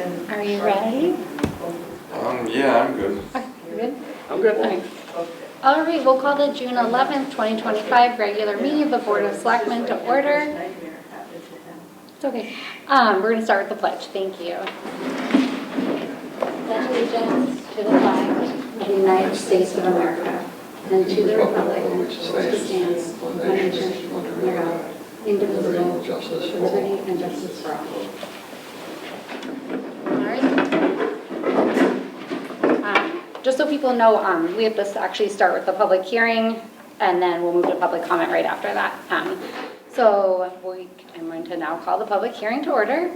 Are you ready? Yeah, I'm good. You good? I'm good. Okay. All right, we'll call the June 11th, 2025 regular meeting of the Board of Selectmen to order. It's okay. We're going to start with the pledge. Thank you. Pledge allegiance to the flag of the United States of America and to the republic which stands one nation under God, indivisible, with liberty and justice for all. All right. Just so people know, we have to actually start with the public hearing, and then we'll move to public comment right after that. I'm going to now call the public hearing to order.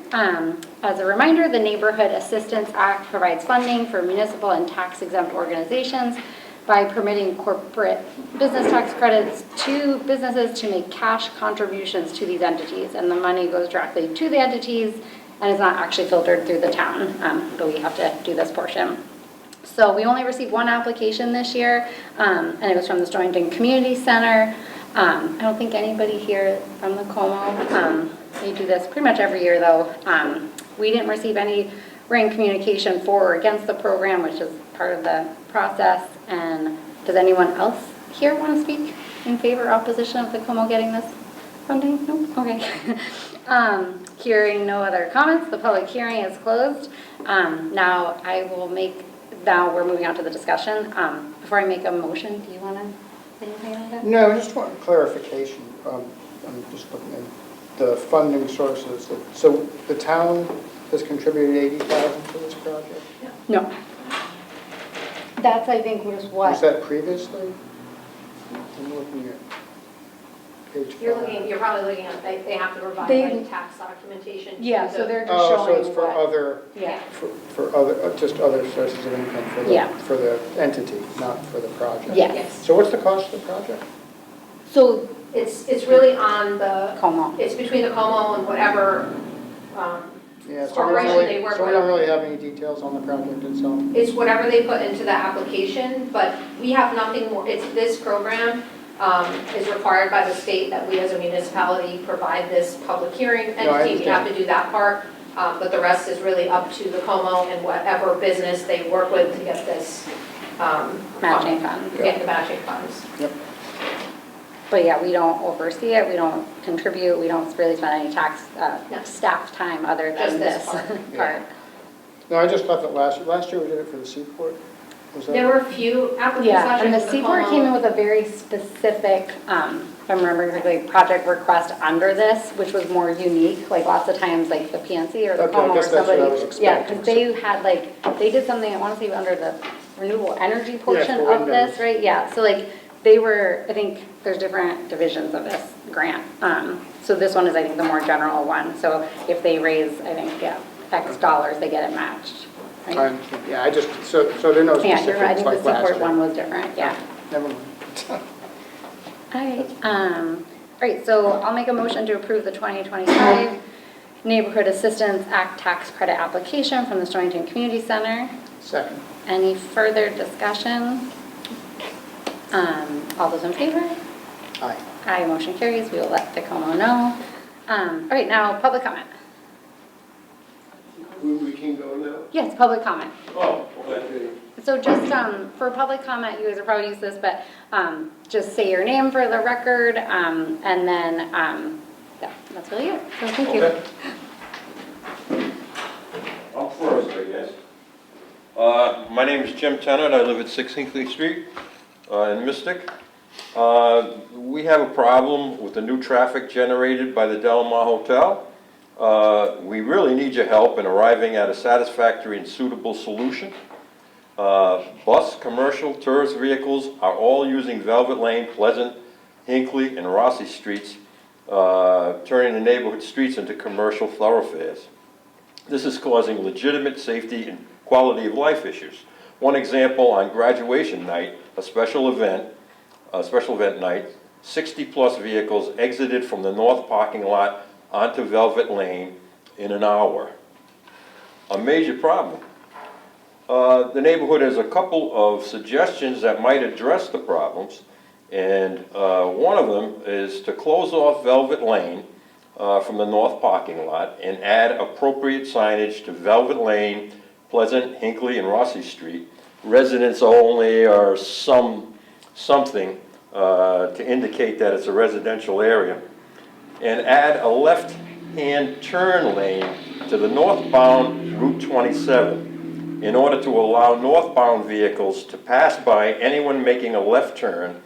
As a reminder, the Neighborhood Assistance Act provides funding for municipal and tax-exempt organizations by permitting corporate business tax credits to businesses to make cash contributions to these entities, and the money goes directly to the entities and is not actually filtered through the town, but we have to do this portion. So we only received one application this year, and it was from the Stonington Community Center. I don't think anybody here from the Como. They do this pretty much every year, though. We didn't receive any written communication for or against the program, which is part of the process. And does anyone else here want to speak in favor or opposition of the Como getting this funding? No? Okay. Hearing no other comments, the public hearing is closed. Now we're moving on to the discussion. Before I make a motion, do you want to say anything on that? No, I just want clarification. I'm just looking at the funding sources. So the town has contributed $80,000 to this project? No. That's, I think, was what? Was that previously? I'm looking at page 5. You're probably looking at, they have to provide like tax documentation. Yeah, so they're just Oh, showing so it's for what- other, Yeah. for other, just other sources of income for the entity, not for the project? Yes. So what's the cost of the project? So It's really on the, Como. it's between the Como and whatever Yeah, so we corporation don't they really, work so we don't with. really have any details on the project itself? It's whatever they put into the application, but we have nothing more. It's this program is required by the state that we as a municipality provide this public hearing No, I entity. We have understand. to do that part, but the rest is really up to the Como and whatever business they work with to get this Matching funds. Get the matching funds. Yep. But yeah, we don't oversee it, we don't contribute, we don't really spend any tax, No. staff time other Just than this this part. part. No, I just thought that last year we did it for the Seaport. Was that? There were a few applications. Yeah, and the for the Seaport Como. came in with a very specific, if I'm remembering correctly, project request under this, which was more unique, like lots of times like the PNC or the Okay, I Como or guess that's what I somebody. was Yeah, expecting. because they had they did something, I want to say under the renewable energy portion for of this, windows. right? Yeah, so I think there's different divisions of this grant. So this one is, I think, the more general one. So if they raise, I think, X dollars, they get it matched. Right? Yeah, I just, so there are no Yeah, you're right, I specifics think like the last Seaport year. one was different, yeah. Never mind. All right, so I'll make a motion to approve the 2025 Neighborhood Assistance Act tax credit application from the Stonington Community Center. Second. Any further discussion? All those in favor? Aye. Aye, motion carries. We will let the Como know. All right, now public comment. We can go now? Yes, public comment. Oh, okay. So just for public comment, you guys are probably used to this, but just say your name for the record, and then yeah, that's really it. So thank you. Okay. I'm first, I guess. My name is Jim Tennant. I live at 6 Hinckley Street in Mystic. We have a problem with the new traffic generated by the Del Mar Hotel. We really need your help in arriving at a satisfactory and suitable solution. Bus, commercial, tourist vehicles are all using Velvet Lane, Pleasant, Hinckley, and Rossi Streets, turning the neighborhood streets into commercial thoroughfares. This is causing legitimate safety and quality of life issues. One example, on graduation night, a special event night, 60-plus vehicles exited from the north parking lot onto Velvet Lane in an hour. A major problem. The neighborhood has a couple of suggestions that might address the problems, and one of them is to close off Velvet Lane from the north parking lot and add appropriate signage to Velvet Lane, Pleasant, Hinckley, and Rossi Street, residents only or something to indicate that it's a residential area, and add a left-hand turn lane to the northbound Route 27 in order to allow northbound vehicles to pass by anyone making a left turn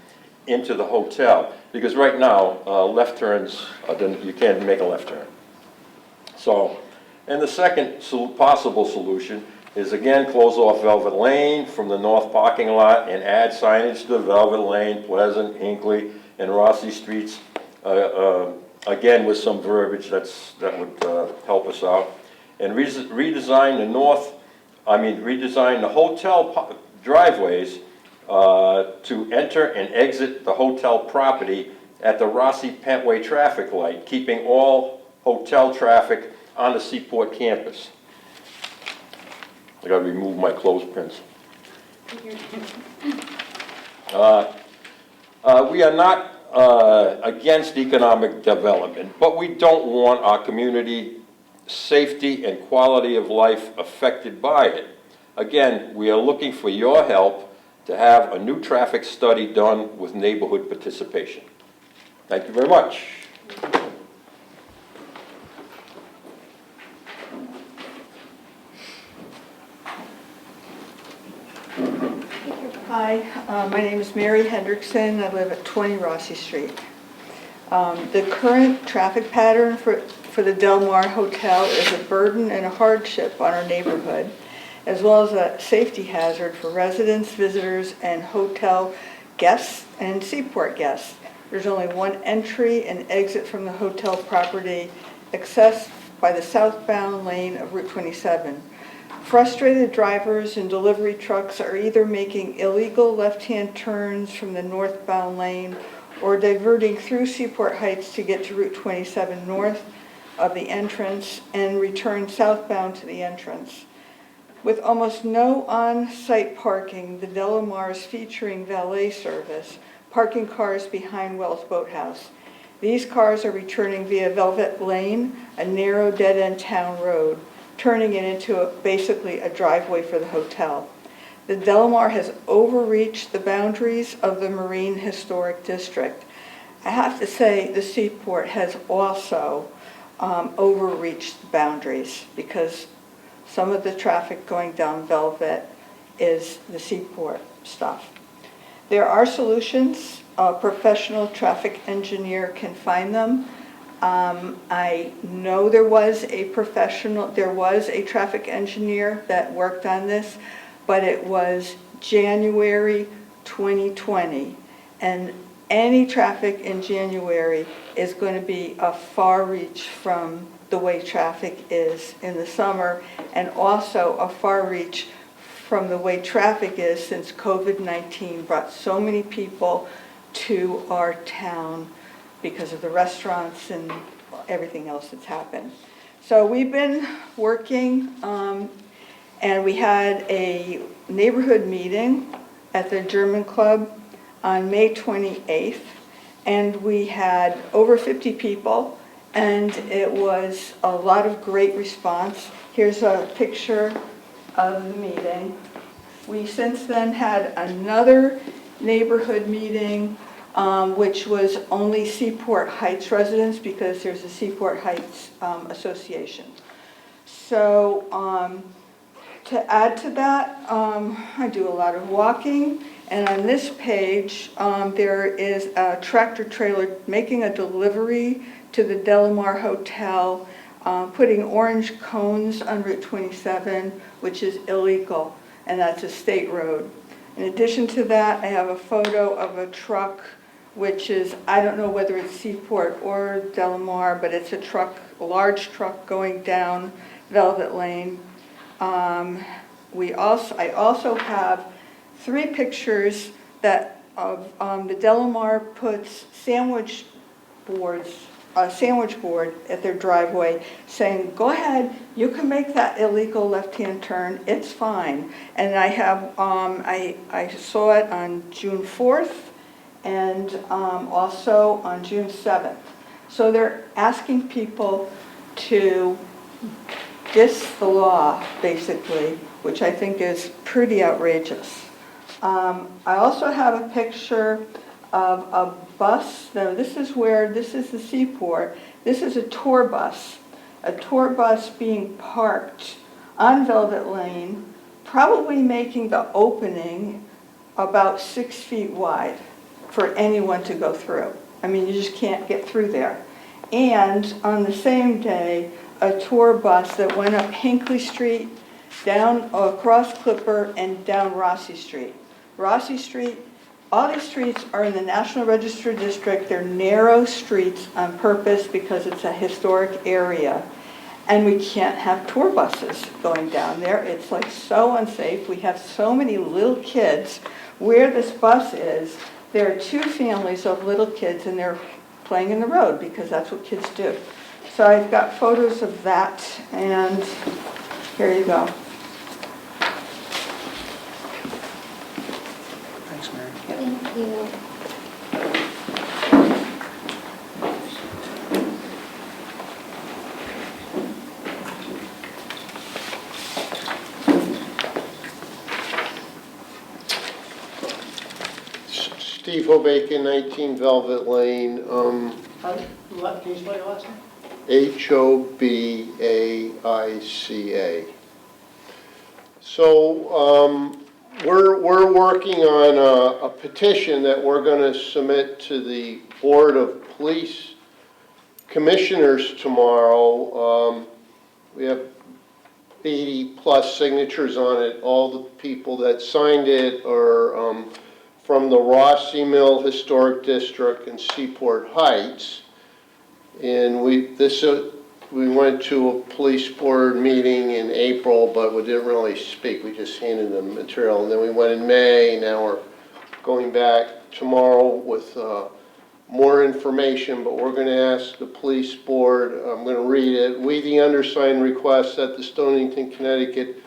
into the hotel. Because right now, left turns, you can't make a left turn. So, and the second possible solution is again close off Velvet Lane from the north parking lot and add signage to Velvet Lane, Pleasant, Hinckley, and Rossi Streets. Again, with some verbiage that would help us out. And redesign the hotel driveways to enter and exit the hotel property at the Rossi Pentway traffic light, keeping all hotel traffic on the Seaport campus. I gotta remove my clothespins. We are not against economic development, but we don't want our community safety and quality of life affected by it. Again, we are looking for your help to have a new traffic study done with neighborhood participation. Thank you very much. Hi, my name is Mary Hendrickson. I live at 20 Rossi Street. The current traffic pattern for the Del Mar Hotel is a burden and a hardship on our neighborhood, as well as a safety hazard for residents, visitors, and hotel guests and Seaport guests. There's only one entry and exit from the hotel property, accessed by the southbound lane of Route 27. Frustrated drivers and delivery trucks are either making illegal left-hand turns from the northbound lane or diverting through Seaport Heights to get to Route 27 north of the entrance and return southbound to the entrance. With almost no on-site parking, the Del Mar is featuring valet service, parking cars behind Wells Boathouse. These cars are returning via Velvet Lane, a narrow dead-end town road, turning it into basically a driveway for the hotel. The Del Mar has overreached the boundaries of the Marine Historic District. I have to say the Seaport has also overreached the boundaries, because some of the traffic going down Velvet is the Seaport stuff. There are solutions. A professional traffic engineer can find them. I know there was a traffic engineer that worked on this, but it was January 2020. And any traffic in January is going to be a far reach from the way traffic is in the summer, and also a far reach from the way traffic is since COVID-19 brought so many people to our town because of the restaurants and everything else that's happened. So we've been working, and we had a neighborhood meeting at the German Club on May 28th, and we had over 50 people, and it was a lot of great response. Here's a picture of the meeting. We since then had another neighborhood meeting, which was only Seaport Heights residents, because there's a Seaport Heights Association. So to add to that, I do a lot of walking, and on this page there is a tractor trailer making a delivery to the Del Mar Hotel, putting orange cones on Route 27, which is illegal, and that's a state road. In addition to that, I have a photo of a truck, which is, I don't know whether it's Seaport or Del Mar, but it's a truck, a large truck going down Velvet Lane. I also have 3 pictures that of the Del Mar puts a sandwich board at their driveway saying, go ahead, you can make that illegal left-hand turn, it's fine. And I have, I saw it on June 4th and also on June 7th. So they're asking people to diss the law, basically, which I think is pretty outrageous. I also have a picture of a bus. Now, this is the seaport. This is a tour bus being parked on Velvet Lane, probably making the opening about 6 feet wide for anyone to go through. I mean, you just can't get through there. And on the same day, a tour bus that went up Hinckley Street, down across Clipper, and down Rossi Street. Rossi Street, all these streets are in the National Register District. They're narrow streets on purpose because it's a historic area. And we can't have tour buses going down there. It's like so unsafe. We have so many little kids. Where this bus is, there are 2 families of little kids and they're playing in the road because that's what kids do. So I've got photos of that, and here you go. Thanks, Mary. Thank you. Steve Hobakin, 19 Velvet Lane, Can you spell your last name? Hobaica. So we're working on a petition that we're going to submit to the Board of Police Commissioners tomorrow. We have 80+ signatures on it. All the people that signed it are from the Rossi Mill Historic District in Seaport Heights. And we went to a police board meeting in April, but we didn't really speak. We just handed them material. And then we went in May. Now we're going back tomorrow with more information, but we're going to ask the police board, I'm going to read it. We, the undersigned, request that the Stonington, Connecticut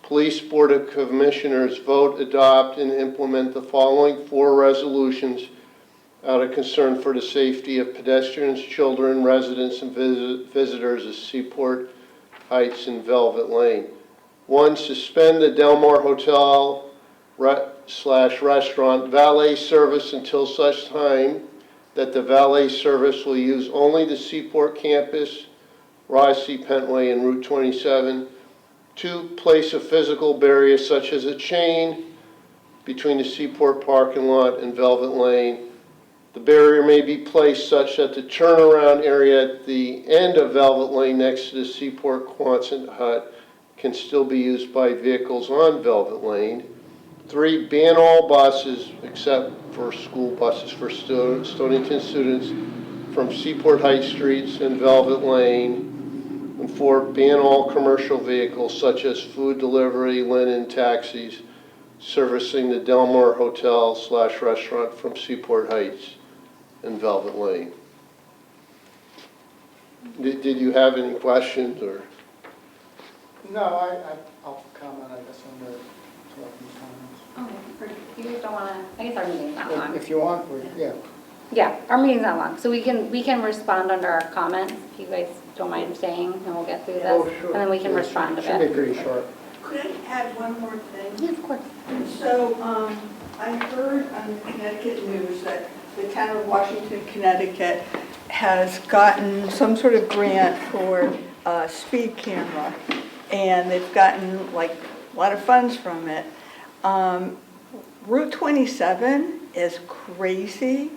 Police Board of Commissioners vote, adopt, and implement the following 4 resolutions out of concern for the safety of pedestrians, children, residents, and visitors of Seaport Heights and Velvet Lane. 1, suspend the Del Mar Hotel / restaurant valet service until such time that the valet service will use only the Seaport campus, Rossi, Pentway, and Route 27. 2, place a physical barrier such as a chain between the Seaport parking lot and Velvet Lane. The barrier may be placed such that the turnaround area at the end of Velvet Lane next to the Seaport Quonset hut can still be used by vehicles on Velvet Lane. 3, ban all buses except for school buses for Stonington students from Seaport Heights streets and Velvet Lane. And 4, ban all commercial vehicles such as food delivery, linen, taxis, servicing the Del Mar Hotel / restaurant from Seaport Heights and Velvet Lane. Did you have any questions or? No, I'll comment, I guess, on the selectmen's comments. Okay, you guys don't want to, I guess our meeting's not long. If you want, yeah. Yeah, our meeting's not long, so we can respond under our comments, if you guys don't mind staying, and we'll get through this. Oh, sure. And then we can Yeah, respond to Should be it. pretty short. Could I add one more thing? Yeah, of course. So I heard on the Connecticut news that the town of Washington, Connecticut has gotten some sort of grant for a speed camera, and they've gotten like a lot of funds from it. Route 27 is crazy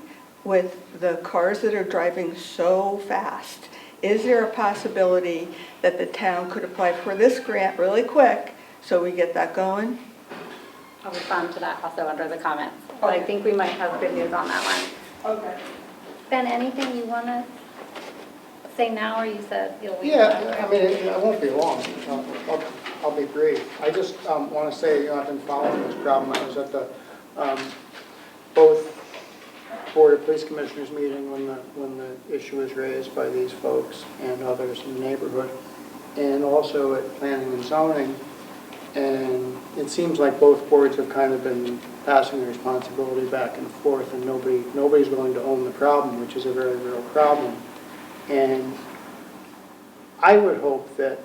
with the cars that are driving so fast. Is there a possibility that the town could apply for this grant really quick so we get that going? I'll respond to that also under the comments. But I think we might have good news on that one. Okay. Ben, anything you want to say now, or you said you'll wait? Yeah, I mean, it won't be long. I'll be brief. I just want to say, I've been following this problem. I was at the both Board of Police Commissioners meeting when the issue was raised by these folks and others in the neighborhood, and also at Planning and Zoning. And it seems like both boards have kind of been passing the responsibility back and forth, and nobody's willing to own the problem, which is a very real problem. And I would hope that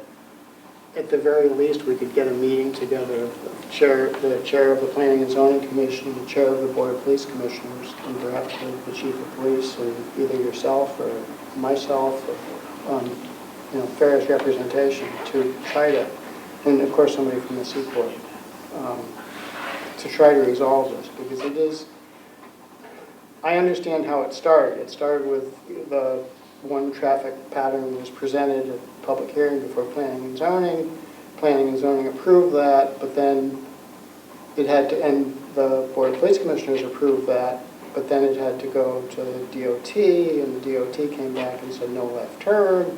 at the very least, we could get a meeting together of the chair of the Planning and Zoning Commission, the chair of the Board of Police Commissioners, and perhaps the chief of police, and either yourself or myself, or, various representation to try to, and of course somebody from the Seaport, to try to resolve this, because it is, I understand how it started. It started with the one traffic pattern was presented at public hearing before Planning and Zoning. Planning and Zoning approved that, but then it had to, and the Board of Police Commissioners approved that, but then it had to go to the DOT, and the DOT came back and said no left turn.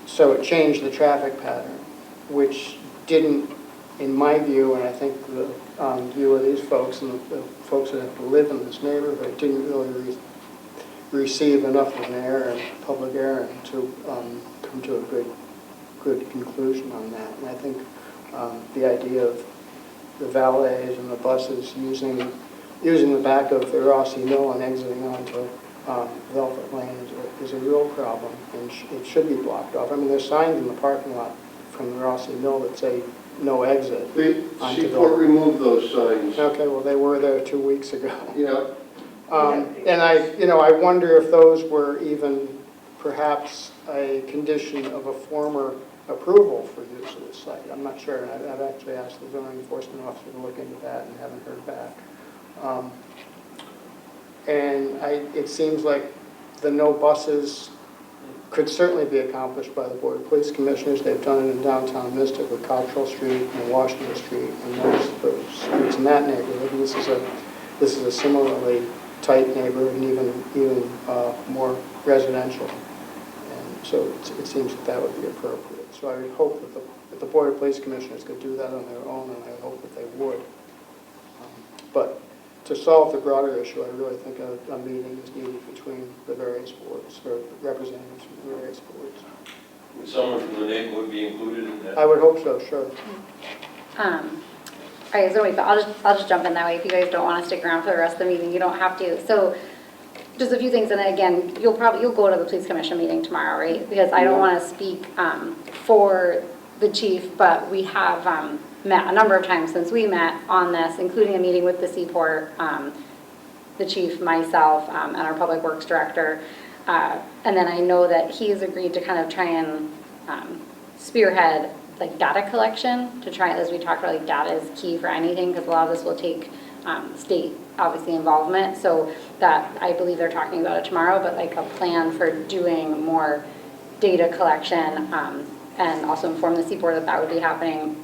So it changed the traffic pattern, which didn't, in my view, and I think the view of these folks and the folks that have to live in this neighborhood, didn't really receive enough of an errand, public errand, to come to a good conclusion on that. And I think the idea of the valets and the buses using the back of the Rossi Mill and exiting onto Velvet Lane is a real problem, and it should be blocked off. I mean, there's signs in the parking lot from the Rossi Mill that say no exit. The Seaport removed those signs. Okay, well, they were there 2 weeks ago. Yeah. And I wonder if those were even perhaps a condition of a former approval for use of the site. I'm not sure. I've actually asked the zoning enforcement officer to look into that and haven't heard back. And it seems like the no buses could certainly be accomplished by the Board of Police Commissioners. They've done it in downtown Mystic with Cottrell Street and Washington Street and those streets in that neighborhood. And this is a similarly tight neighborhood and even more residential. And so it seems that would be appropriate. So I would hope that the Board of Police Commissioners could do that on their own, and I hope that they would. But to solve the broader issue, I really think a meeting is needed between the various boards, or representatives from the various boards. Would someone from the neighborhood be included in that? I would hope so, sure. All right, so wait, but I'll just jump in that way. If you guys don't want to stick around for the rest of the meeting, you don't have to. So just a few things, and then again, you'll go to the police commission meeting tomorrow, right? Because I don't want to speak for the chief, but we have met a number of times since we met on this, including a meeting with the Seaport, the chief, myself, and our public works director. And then I know that he's agreed to kind of try and spearhead like data collection to try, as we talked about, like data is key for anything, because a lot of this will take state, obviously, involvement. So that, I believe they're talking about it tomorrow, but like a plan for doing more data collection, and also inform the Seaport that would be happening,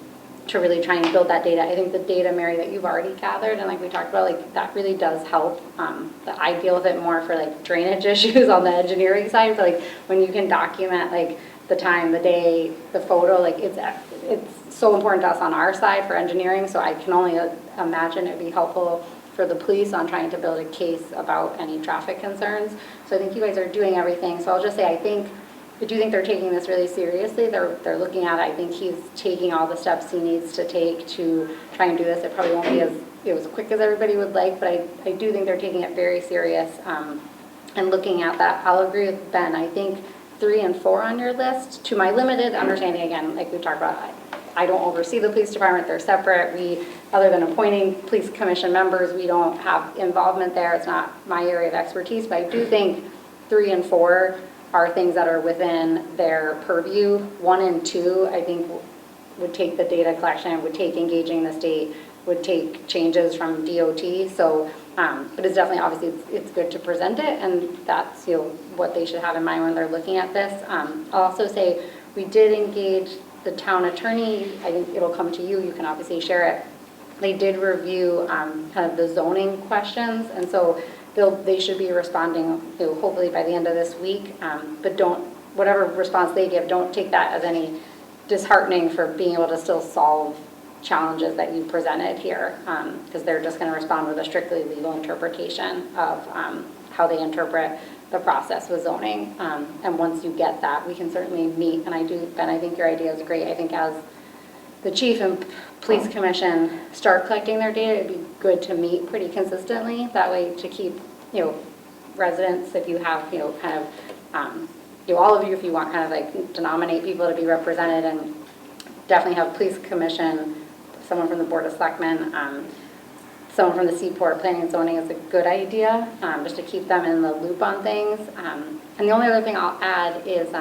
to really try and build that data. I think the data, Mary, that you've already gathered, and like we talked about, like that really does help. But I deal with it more for like drainage issues on the engineering side. So like when you can document like the time, the day, the photo, like it's so important to us on our side for engineering. So I can only imagine it'd be helpful for the police on trying to build a case about any traffic concerns. So I think you guys are doing everything. So I'll just say, I do think they're taking this really seriously. They're looking at it. I think he's taking all the steps he needs to take to try and do this. It probably won't be as quick as everybody would like, but I do think they're taking it very serious and looking at that. I'll agree with Ben. I think 3 and 4 on your list, to my limited understanding, again, like we talked about, I don't oversee the police department. They're separate. Other than appointing police commission members, we don't have involvement there. It's not my area of expertise, but I do think 3 and 4 are things that are within their purview. 1 and 2, I think, would take the data collection, would take engaging the state, would take changes from DOT. So, but it's definitely, obviously, it's good to present it, and that's what they should have in mind when they're looking at this. I'll also say we did engage the town attorney. I think it'll come to you. You can obviously share it. They did review kind of the zoning questions, and so they should be responding hopefully by the end of this week. But whatever response they give, don't take that as any disheartening for being able to still solve challenges that you presented here, because they're just going to respond with a strictly legal interpretation of how they interpret the process with zoning. And once you get that, we can certainly meet. And Ben, I think your idea is great. I think as the chief and police commission start collecting their data, it'd be good to meet pretty consistently. That way to keep, residents, if you have, kind of all of you, if you want kind of like to nominate people to be represented, and definitely have police commission, someone from the Board of Selectmen, someone from the Seaport Planning and Zoning is a good idea, just to keep them in the loop on things. And the only other thing I'll add is,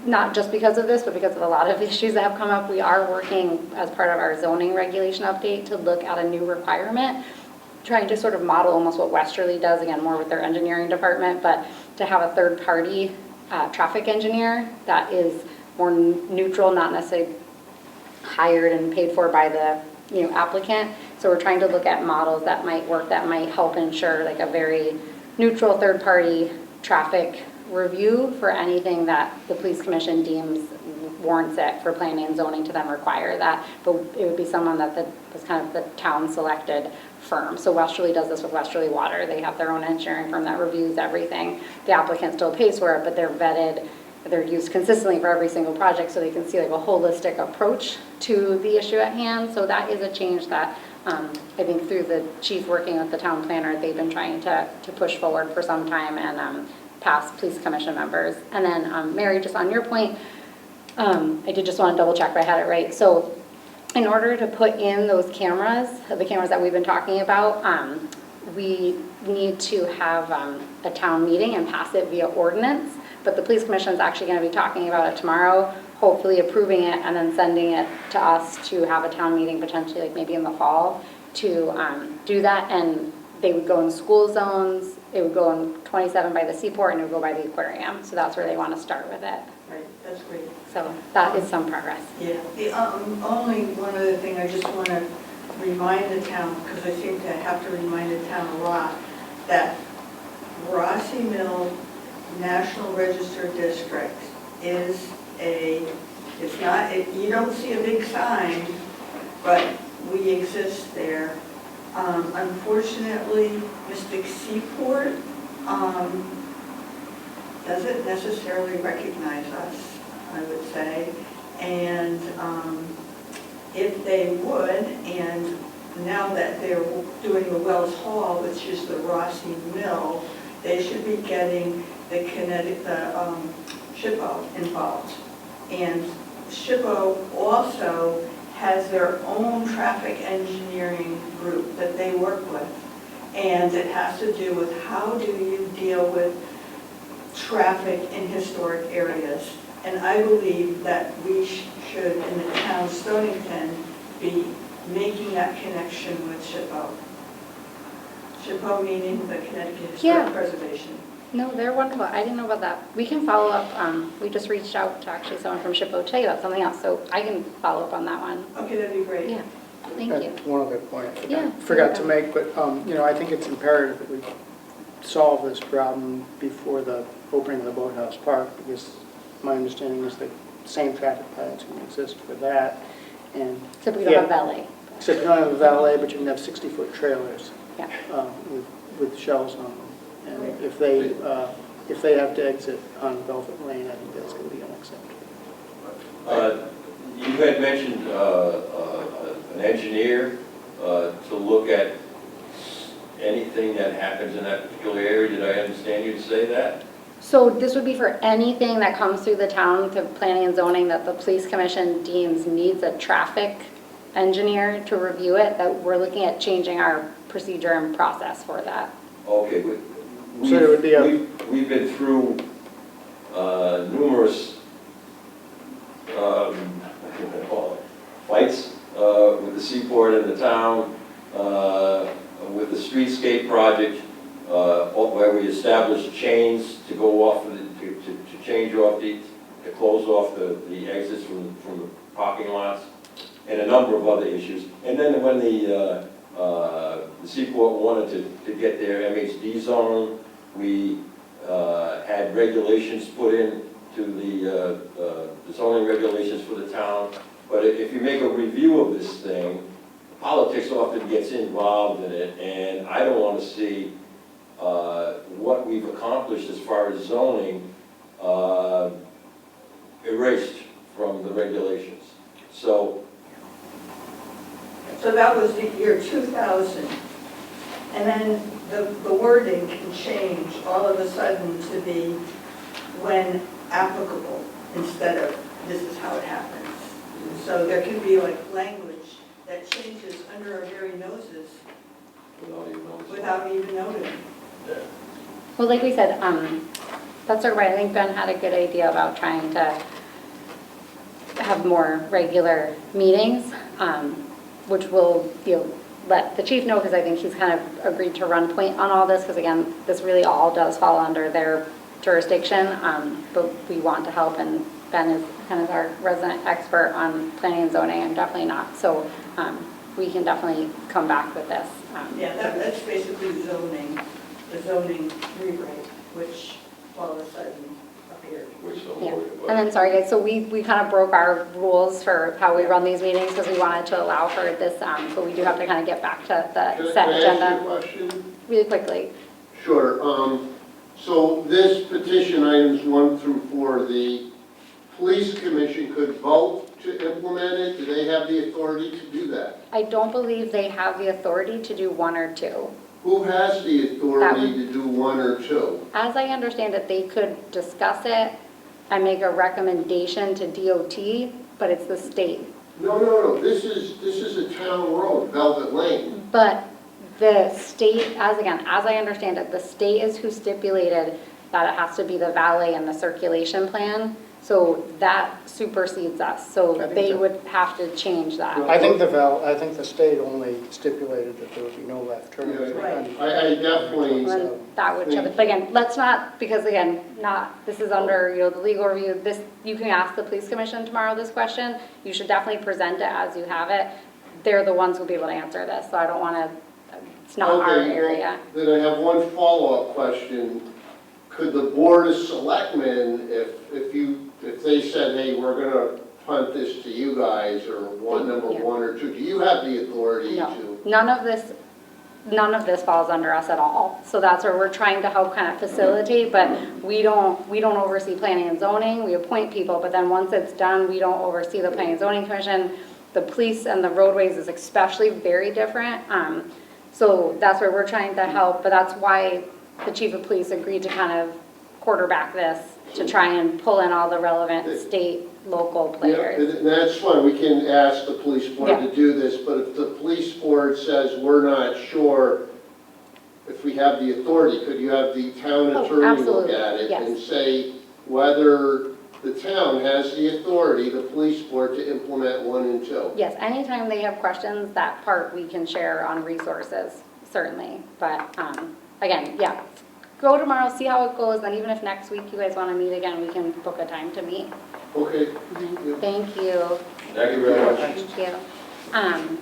not just because of this, but because of a lot of issues that have come up, we are working as part of our zoning regulation update to look at a new requirement, trying to sort of model almost what Westerly does, again, more with their engineering department, but to have a third-party traffic engineer that is more neutral, not necessarily hired and paid for by the applicant. So we're trying to look at models that might work, that might help ensure like a very neutral third-party traffic review for anything that the police commission deems warrants it for planning and zoning to then require that. But it would be someone that was kind of the town selected firm. So Westerly does this with Westerly Water. They have their own engineering firm that reviews everything. The applicant still pays for it, but they're vetted. They're used consistently for every single project, so they can see like a holistic approach to the issue at hand. So that is a change that I think through the chief working with the town planner, they've been trying to push forward for some time, and past police commission members. And then Mary, just on your point, I did just want to double check if I had it right. So in order to put in those cameras, the cameras that we've been talking about, we need to have a town meeting and pass it via ordinance. But the police commission is actually going to be talking about it tomorrow, hopefully approving it and then sending it to us to have a town meeting potentially like maybe in the fall to do that. And they would go in school zones, it would go in 27 by the Seaport, and it would go by the aquarium. So that's where they want to start with it. Right, that's great. So that is some progress. Yeah, the only one other thing I just want to remind the town, because I seem to have to remind the town a lot, that Rossi Mill National Register District is it's not, you don't see a big sign, but we exist there. Unfortunately, Mystic Seaport doesn't necessarily recognize us, I would say. And if they would, and now that they're doing the Wells Hall, which is the Rossi Mill, they should be getting the SHPO involved. And SHPO also has their own traffic engineering group that they work with. And it has to do with how do you deal with traffic in historic areas. And I believe that we should, in the town of Stonington, be making that connection with SHPO. SHPO meaning the Connecticut Historic Preservation. No, they're wonderful. I didn't know about that. We can follow up. We just reached out to actually someone from SHPO to tell you about something else, so I can follow up on that one. Okay, that'd be great. Yeah, thank you. One other point Yeah. I forgot to make, but I think it's imperative that we solve this problem before the opening of the Boathouse Park, because my understanding is the same traffic patterns can exist for that. And Except we don't have valet. Except you don't have a valet, but you can have 60-foot trailers Yeah. with shells on them. And if they have to exit on Velvet Lane, I think that's going to be unacceptable. You had mentioned an engineer to look at anything that happens in that particular area. Did I understand you to say that? So this would be for anything that comes through the town to planning and zoning that the police commission deems needs a traffic engineer to review it, that we're looking at changing our procedure and process for that. Okay, So it would be we've been through numerous fights with the Seaport and the town, with the streetscape project, where we established chains to go off, to change off to close off the exits from the parking lots, and a number of other issues. And then when the Seaport wanted to get their MHD zone, we had regulations put in to the zoning regulations for the town. But if you make a review of this thing, politics often gets involved in it, and I don't want to see what we've accomplished as far as zoning erased from the regulations. So that was the year 2000. And then the wording can change all of a sudden to be when applicable instead of this is how it happens. So there can be like language that changes under our very noses without even noting. Well, like we said, that's our right. I think Ben had a good idea about trying to have more regular meetings, which will, let the chief know, because I think he's kind of agreed to run point on all this, because again, this really all does fall under their jurisdiction, but we want to help, and Ben is kind of our resident expert on planning and zoning. I'm definitely not, so we can definitely come back with this. Yeah, that's basically zoning, the zoning rewrite, which all of a sudden appeared. Yeah, and then, sorry guys, so we kind of broke our rules for how we run these meetings, because we wanted to allow for this, but we do have to kind of get back to the set Can I ask you a agenda question? really quickly. Sure. So this petition items 1 through 4, the police commission could vote to implement it? Do they have the authority to do that? I don't believe they have the authority to do 1 or 2. Who has the authority to do 1 or 2? As I understand it, they could discuss it and make a recommendation to DOT, but it's the state. No. This is a town road, Velvet Lane. But the state, as I understand it, the state is who stipulated that it has to be the valet and the circulation plan. So that supersedes us. So I think they so. would have to change that. I think the state only stipulated that there would be no left turns. Right. I definitely, And that would shove it. But again, let's not, because again, this is under, the legal review. This, you can ask the police commission tomorrow this question. You should definitely present it as you have it. They're the ones who'll be able to answer this, so I don't want to, it's not our okay, area. then I have one follow-up question. Could the board of selectmen, if they said, hey, we're gonna punt this to you guys, or number Yeah. 1 or 2, do you have the authority No, to? none of this falls under us at all. So that's where we're trying to help kind of facilitate, but we don't oversee planning and zoning. We appoint people, but then once it's done, we don't oversee the planning and zoning commission. The police and the roadways is especially very different. So that's where we're trying to help, but that's why the chief of police agreed to kind of quarterback this, to try and pull in all the relevant state, local Yeah, players. and that's fine, we can ask the police board Yeah. to do this, but if the police board says we're not sure if we have the authority, could you have the town Oh, attorney look absolutely, at it yes. and say whether the town has the authority, the police board, to implement 1 and 2? Yes, anytime they have questions, that part we can share on resources, certainly. But again, yeah, go tomorrow, see how it goes, and even if next week you guys want to meet again, we can book a time to meet. Okay. Thank you. Thank you very much. Thank you. I'm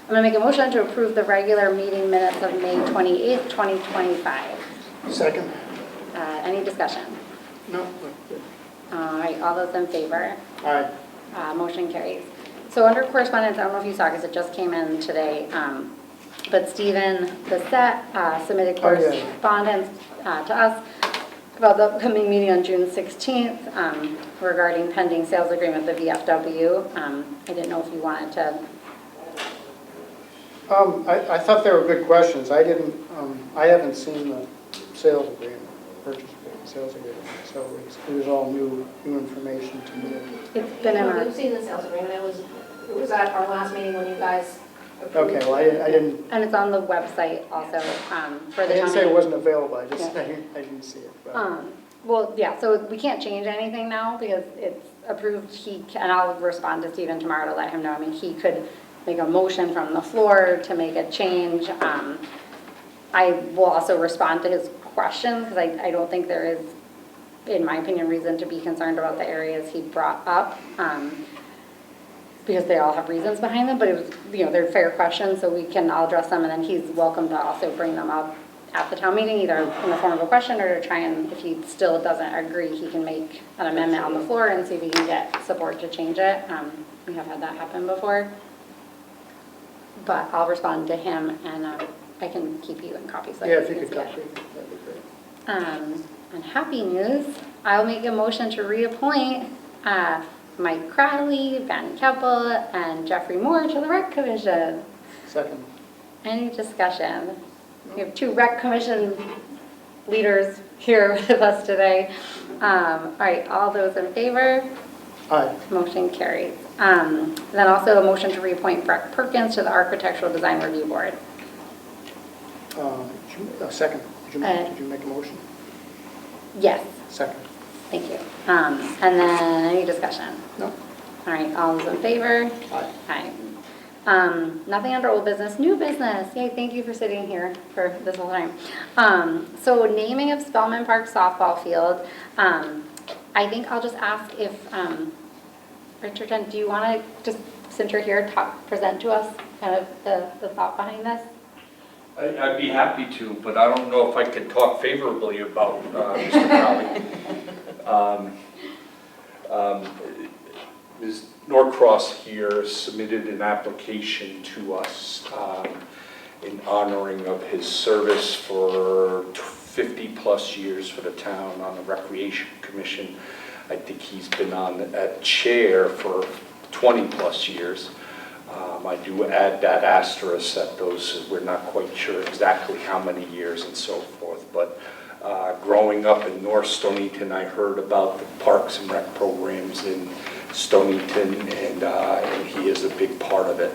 going to make a motion to approve the regular meeting minutes of May 28th, 2025. Second? Any discussion? No. All right, all those in favor? All right. Motion carries. So under correspondence, I don't know if you saw, because it just came in today, but Stephen Bissett submitted Oh, yeah. correspondence to us about the upcoming meeting on June 16th regarding pending sales agreement with the VFW. I didn't know if you wanted to. I thought they were good questions. I haven't seen the sales agreement, purchase agreement, sales agreement, so it was all new information to me. It's been in our, We've seen the sales agreement, it was at our last meeting when you guys approved. Okay, well, I didn't, and it's on the website also for I the didn't town say it meeting. wasn't available, I just, Yeah. I didn't see it. but- Well, yeah, so we can't change anything now because it's approved. And I'll respond to Stephen tomorrow to let him know. I mean, he could make a motion from the floor to make a change. I will also respond to his questions because I don't think there is, in my opinion, reason to be concerned about the areas he brought up. Because they all have reasons behind them, but it was, they're fair questions, so I'll address them, and then he's welcome to also bring them up at the town meeting, either in the form of a question or to try and, if he still doesn't agree, he can make an amendment on the floor and see if he can get support to change it. We have had that happen before. But I'll respond to him, and I can keep you in copy. So Yeah, if you you can could see copy, it. that'd be great. And happy news, I'll make a motion to reappoint Mike Crowley, Van Keppel, and Jeffrey Moore to the Rec Commission. Second. Any discussion? We have 2 rec commission leaders here with us today. All right, all those in favor? Aye. Motion carries. Then also a motion to reappoint Breck Perkins to the Architectural Design Review Board. Second. Did you make a motion? Yes, Second. thank you. And then any discussion? No? All right, all those in favor? Aye. Aye. Nothing under old business, new business. Yay, thank you for sitting here for this whole time. So naming of Spellman Park softball field. I think I'll just ask if, Richard, do you want to just, since you're here, present to us kind of the thought behind this? I'd be happy to, but I don't know if I could talk favorably about Mr. Crowley. Ms. Norcross here submitted an application to us in honoring of his service for 50-plus years for the town on the Recreation Commission. I think he's been on a chair for 20-plus years. I do add that asterisk that those, we're not quite sure exactly how many years and so forth, but growing up in North Stonington, I heard about the Parks and Rec programs in Stonington, and he is a big part of it.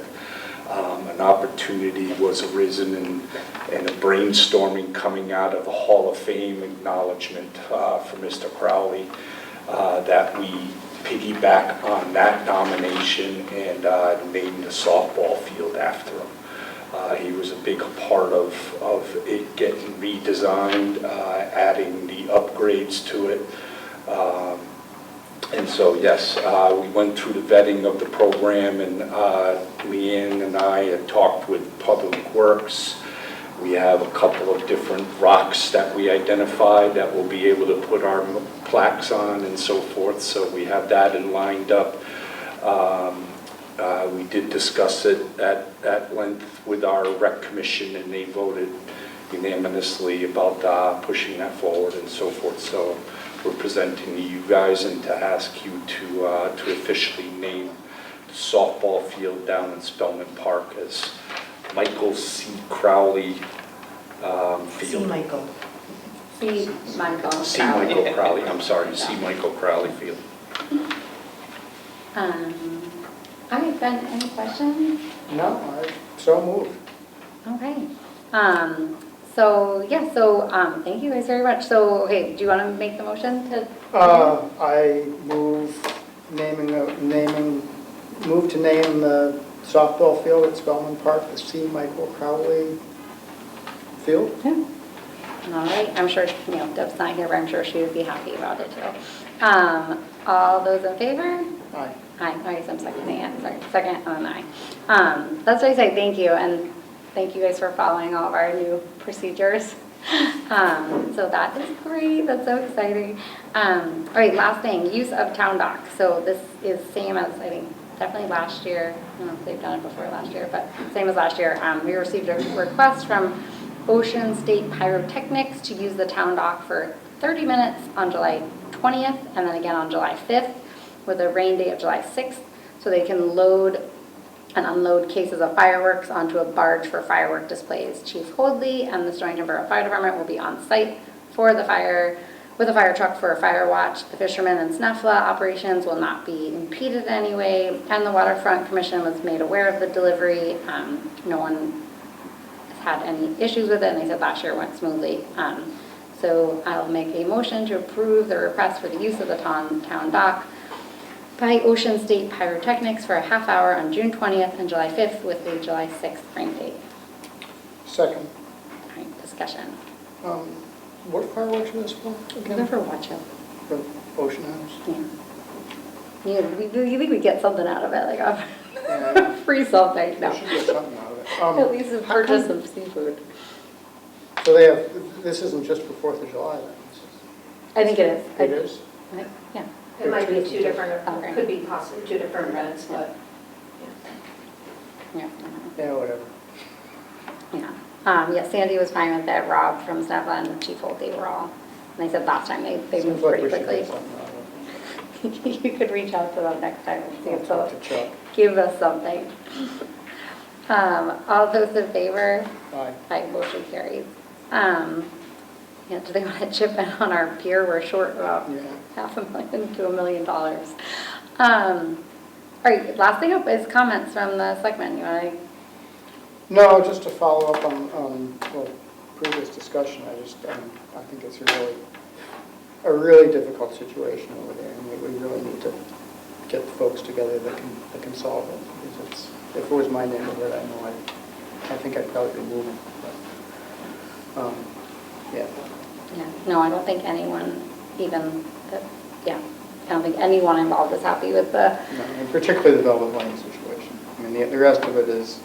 An opportunity was arisen and a brainstorming coming out of the Hall of Fame acknowledgement for Mr. Crowley that we piggyback on that nomination and named the softball field after him. He was a big part of it getting redesigned, adding the upgrades to it. And so, yes, we went through the vetting of the program, and Leanne and I had talked with Public Works. We have a couple of different rocks that we identified that we'll be able to put our plaques on and so forth, so we have that in lined up. We did discuss it at length with our rec commission, and they voted unanimously about pushing that forward and so forth. So we're presenting to you guys and to ask you to officially name the softball field down in Spellman Park as Michael C. Crowley Field. C. Michael. C. Michael. C. Michael Crowley, I'm sorry, C. Michael Crowley Field. All right, Ben, any questions? No, I so moved. Okay. Thank you guys very much. So, okay, do you want to make the motion to? I move move to name the softball field at Spellman Park the C. Michael Crowley Field. Yeah. All right, I'm sure, Deb's not here, but I'm sure she would be happy about it too. All those in favor? Aye. Aye, I guess I'm seconding it, sorry, second and an aye. That's what I say, thank you, and thank you guys for following all of our new procedures. So that is great, that's so exciting. All right, last thing, use of town dock. So this is same as, I think, definitely last year. I don't know if they've done it before last year, but same as last year. We received a request from Ocean State Pyrotechnics to use the town dock for 30 minutes on July 20th and then again on July 5th with a rain date of July 6th, so they can load and unload cases of fireworks onto a barge for firework displays. Chief Holdley and the Stonington Borough Fire Department will be on site for the fire, with a fire truck for a fire watch. The fishermen and SNEFLA operations will not be impeded in any way, and the Waterfront Commission was made aware of the delivery. No one has had any issues with it, and they said last year went smoothly. So I'll make a motion to approve the request for the use of the town dock by Ocean State Pyrotechnics for a half hour on June 20th and July 5th with a July 6th rain date. Second. All right, discussion. What fireworks are this for Go again? for Watch Hill. For Ocean House? Yeah. You think we get something out of it, like a Yeah. free something? No. We should get something out of it. At least a purchase of seafood. So they have, this isn't just for 4th of July then? I think it is. It is? I think, yeah. It might be two different, Okay. could be possibly two different events, but. Yeah. Yeah, whatever. Yeah. Sandy was fine with it. Rob from SNEFLA and Chief Holt, they were all. And they said last time they Seems moved like pretty we should quickly. get something out of it. You could reach out to them next time and see if Talk they'll to Chuck. give us something. All those in favor? Aye. Aye, motion carries. Yeah, do they want to chip in on our pier? We're short about Yeah. $500,000 to $1 million. All right, last thing up is comments from the selectmen. You want to? No, just to follow up on well, previous discussion, I think it's a really difficult situation over there, and we really need to get folks together that can solve it. Because if it was my neighborhood, I think I'd probably be moving. But, yeah. Yeah, no, I don't think anyone even, yeah, I don't think anyone involved is happy with the, No, and particularly the Velvet Lane situation. I mean, the rest of it is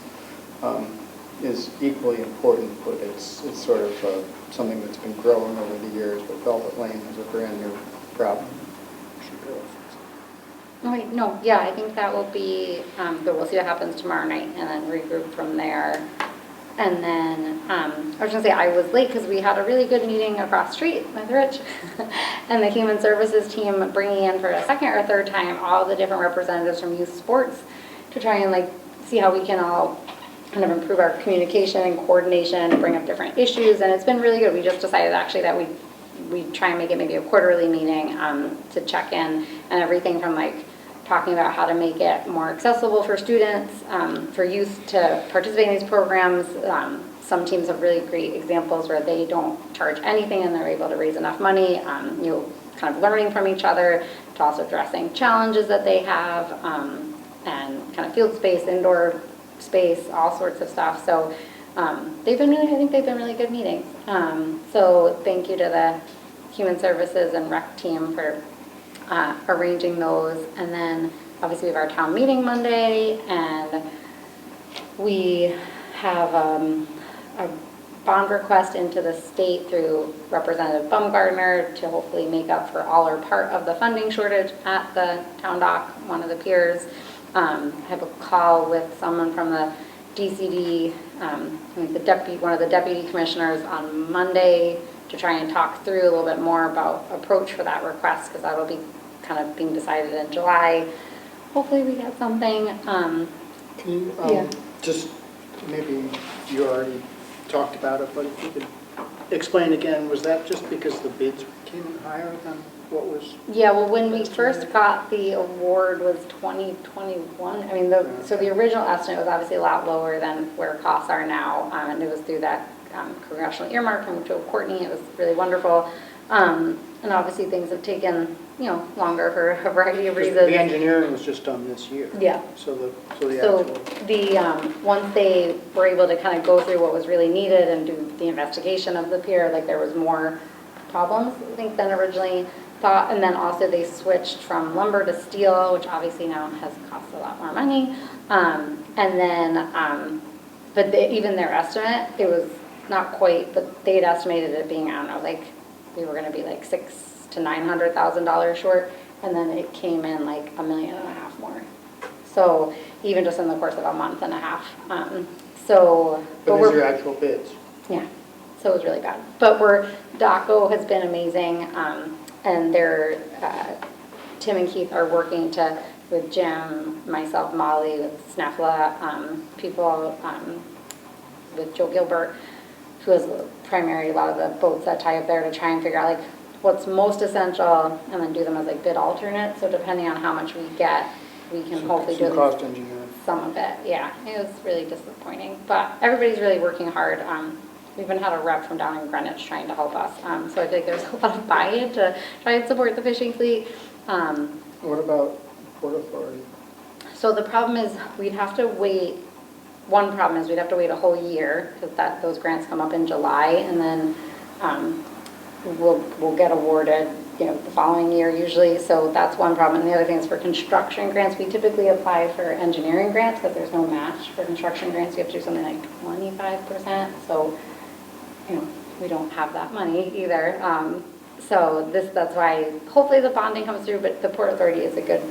equally important, but it's sort of something that's been growing over the years. But Velvet Lane is a brand new problem. Should go. oh wait, no, yeah, I think that will be, but we'll see what happens tomorrow night and then regroup from there. And then, I was gonna say, I was late because we had a really good meeting across the street with Rich and the Human Services team bringing in for a second or third time all the different representatives from youth sports to try and like see how we can all kind of improve our communication and coordination and bring up different issues. And it's been really good. We just decided actually that we try and make it maybe a quarterly meeting to check in and everything from like talking about how to make it more accessible for students, for youth to participate in these programs. Some teams have really great examples where they don't charge anything and they're able to raise enough money, kind of learning from each other, to also addressing challenges that they have, and kind of field space, indoor space, all sorts of stuff. So I think they've been really good meetings. So thank you to the Human Services and Rec team for arranging those. And then obviously we have our town meeting Monday, and we have a bond request into the state through Representative Baumgartner to hopefully make up for all or part of the funding shortage at the town dock, one of the piers. I have a call with someone from the DCD, one of the deputy commissioners on Monday to try and talk through a little bit more about approach for that request, because that will be kind of being decided in July. Hopefully we get something. Can you just, maybe you already talked about it, but if you could explain again, was that just because the bids came in higher than what was? Yeah, well, when we first got the award was 2021. I mean, so the original estimate was obviously a lot lower than where costs are now, and it was through that congressional earmark from Joe Courtney. It was really wonderful. And obviously things have taken, longer for a variety of reasons. The engineering was just done this year. Yeah. So the actual. Once they were able to kind of go through what was really needed and do the investigation of the pier, like there was more problems, I think, than originally thought. And then also they switched from lumber to steel, which obviously now has cost a lot more money. But even their estimate, it was not quite, but they'd estimated it being, I don't know, like we were going to be like $600,000 to $900,000 short, and then it came in like $1.5 million more. So even just in the course of a month and a half. But these are actual bids. Yeah, so it was really bad. But DACO has been amazing, and Tim and Keith are working with Jim, myself, Molly, with SNEFLA, people, with Joe Gilbert, who has a lot of the boats that tie up there, to try and figure out like what's most essential and then do them as like bid alternate. So depending on how much we get, we can hopefully do cost engineering. some of it. Yeah, it was really disappointing, but everybody's really working hard. We even had a rep from down in Greenwich trying to help us. So I think there's a lot of buy-in to try and support the fishing fleet. What about Port Authority? So the problem is we'd have to wait. One problem is we'd have to wait a whole year, because those grants come up in July, and then we'll get awarded, the following year usually. So that's one problem. And the other thing is for construction grants, we typically apply for engineering grants because there's no match for construction grants. You have to do something like 25%. So we don't have that money either. So that's why hopefully the bonding comes through. But the Port Authority is a good,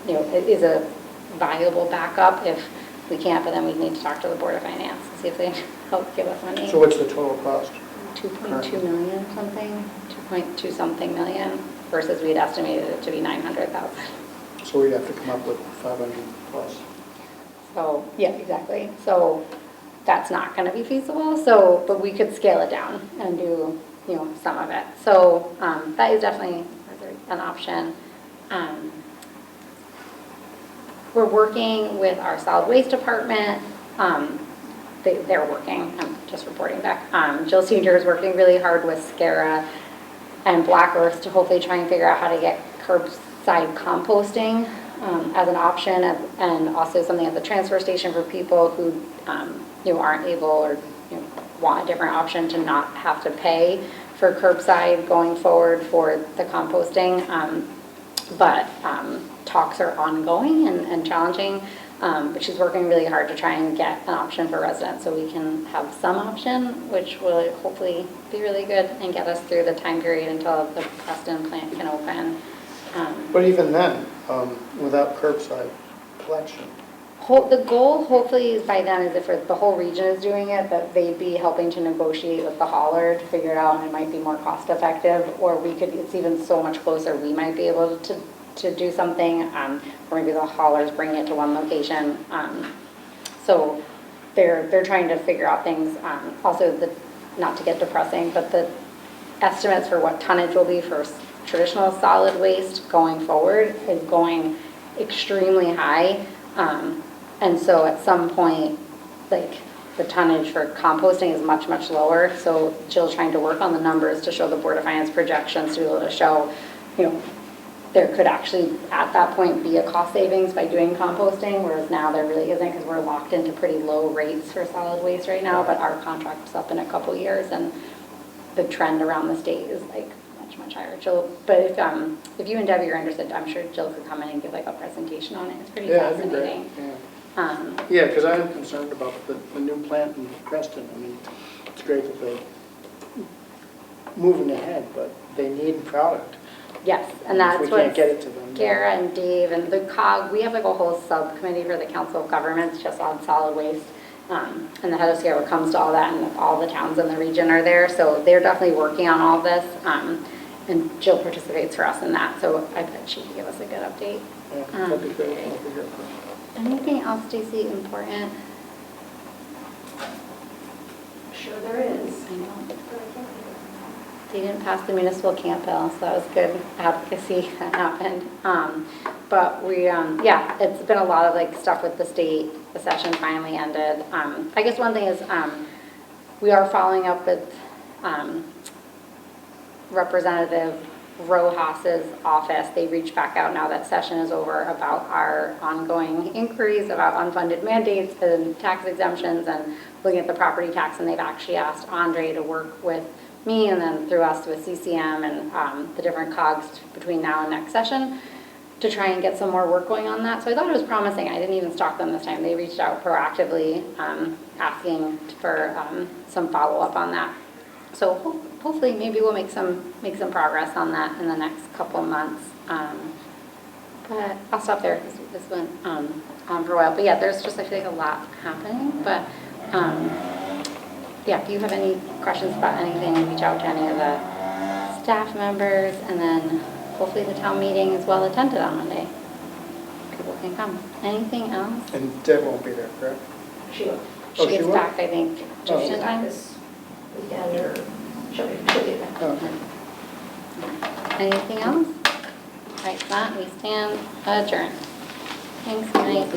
it is a viable backup if we can't, but then we need to talk to the Board of Finance and see if they help give us money. So what's the total cost? 2.2 million something, 2.2 something million, versus we'd estimated it to be 900,000. So we'd have to come up with 500 plus. So, yeah, exactly. So that's not gonna be feasible, so, but we could scale it down and do, some of it. So, that is definitely an option. We're working with our solid waste department. They're working, I'm just reporting back. Jill Senior is working really hard with SCARA and Black Earth to hopefully try and figure out how to get curbside composting as an option, and also something at the transfer station for people who aren't able or want a different option to not have to pay for curbside going forward for the composting. But talks are ongoing and challenging, but she's working really hard to try and get an option for residents so we can have some option, which will hopefully be really good and get us through the time period until the Preston plant can open. But even then, without curbside collection. The goal hopefully is by then is if the whole region is doing it, that they'd be helping to negotiate with the hauler to figure it out, and it might be more cost effective, or it's even so much closer, we might be able to do something, or maybe the haulers bring it to one location. So they're trying to figure out things. Also, not to get depressing, but the estimates for what tonnage will be for traditional solid waste going forward is going extremely high. And so at some point, like, the tonnage for composting is much, much lower. So Jill's trying to work on the numbers to show the Board of Finance projections to be able to show, there could actually at that point be a cost savings by doing composting, whereas now there really isn't, because we're locked into pretty low rates for solid waste right now, but our contract's up in a couple years, and the trend around the state is like much higher. Jill, but if you and Debbie are interested, I'm sure Jill could come in and give like a presentation on it. It's pretty fascinating. Yeah, because I am concerned about the new plant in Preston. I mean, it's great that they're moving ahead, but they need product. Yes, and that's if we what can't get it to them. Gara and Dave and the COG, we have like a whole subcommittee for the Council of Governments just on solid waste. And the head of SCARA comes to all that, and all the towns in the region are there. So they're definitely working on all this. And Jill participates for us in that. So I bet she can give us a good update. Yeah, that'd be great. That'd be great. Anything else, Stacy, important? Sure there is. I know. They didn't pass the municipal camp bill, so that was good advocacy that happened. But we, it's been a lot of like stuff with the state. The session finally ended. I guess one thing is we are following up with Representative Rojas's office. They reached back out now that session is over about our ongoing inquiries about unfunded mandates and tax exemptions and looking at the property tax, and they've actually asked Andre to work with me and then through us with CCM and the different COGs between now and next session to try and get some more work going on that. So I thought it was promising. I didn't even stalk them this time. They reached out proactively asking for some follow-up on that. So hopefully maybe we'll make some progress on that in the next couple months. But I'll stop there because this went on for a while. But yeah, there's just, I feel like, a lot happening. But yeah, if you have any questions about anything, reach out to any of the staff members, and then hopefully the town meeting is well attended on Monday. People can come. Anything else? And Deb won't be there, correct? She will. She gets back, I think, just in time. This weekend, or she'll be there. Okay. Anything else? All right, that we stand adjourned. Thanks, Mike.